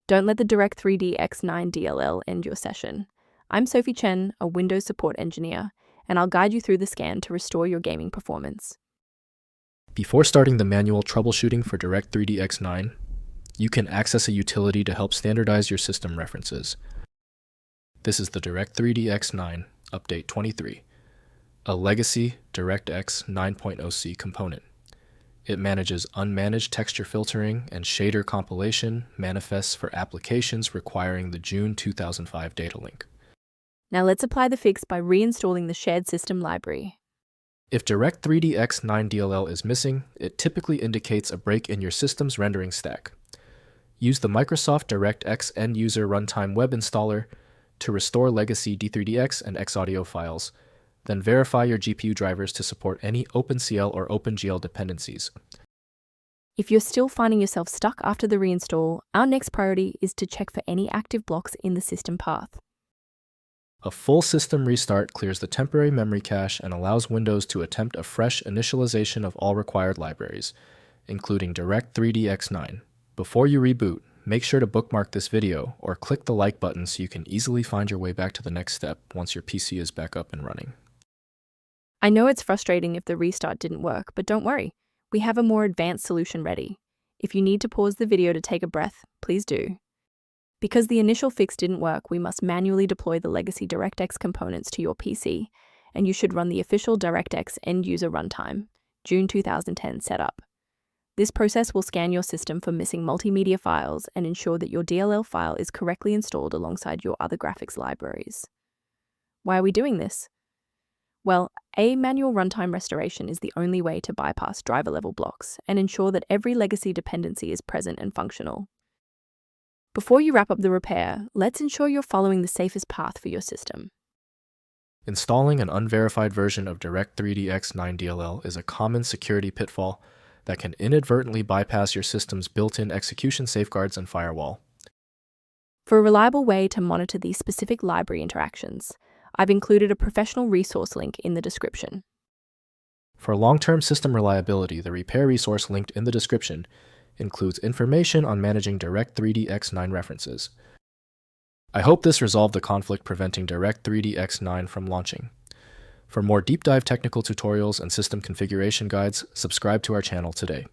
Don't let the Direct3D X9 DLL end your session. I'm Sophie Chen, a Windows support engineer, and I'll guide you through the scan to restore your gaming performance. Before starting the manual troubleshooting for Direct3D X9, you can access a utility to help standardize your system references. This is the Direct3D X9 Update 23, a legacy DirectX 9.0c component. It manages unmanaged texture filtering and shader compilation manifests for applications requiring the June 2005 data link. Now let's apply the fix by reinstalling the shared system library. If Direct3D X9 DLL is missing, it typically indicates a break in your system's rendering stack. Use the Microsoft DirectX End-User Runtime web installer to restore legacy D3DX and Xaudio files, then verify your GPU drivers to support any OpenCL or OpenGL dependencies. If you're still finding yourself stuck after the reinstall, our next priority is to check for any active blocks in the system path. A full system restart clears the temporary memory cache and allows Windows to attempt a fresh initialization of all required libraries, including Direct3D X9. Before you reboot, make sure to bookmark this video or click the like button so you can easily find your way back to the next step once your PC is back up and running. I know it's frustrating if the restart didn't work, but don't worry. We have a more advanced solution ready. If you need to pause the video to take a breath, please do. Because the initial fix didn't work, we must manually deploy the legacy DirectX components to your PC, and you should run the official DirectX End-User Runtime, June 2010 setup. This process will scan your system for missing multimedia files and ensure that your DLL file is correctly installed alongside your other graphics libraries. Why are we doing this? Well, a manual runtime restoration is the only way to bypass driver-level blocks and ensure that every legacy dependency is present and functional. Before you wrap up the repair, let's ensure you're following the safest path for your system. Installing an unverified version of Direct3D X9 DLL is a common security pitfall that can inadvertently bypass your system's built-in execution safeguards and firewall. For a reliable way to monitor these specific library interactions, I've included a professional resource link in the description. For long-term system reliability, the repair resource linked in the description includes information on managing Direct3D X9 references. I hope this resolved the conflict preventing Direct3D X9 from launching. For more deep dive technical tutorials and system configuration guides, subscribe to our channel today.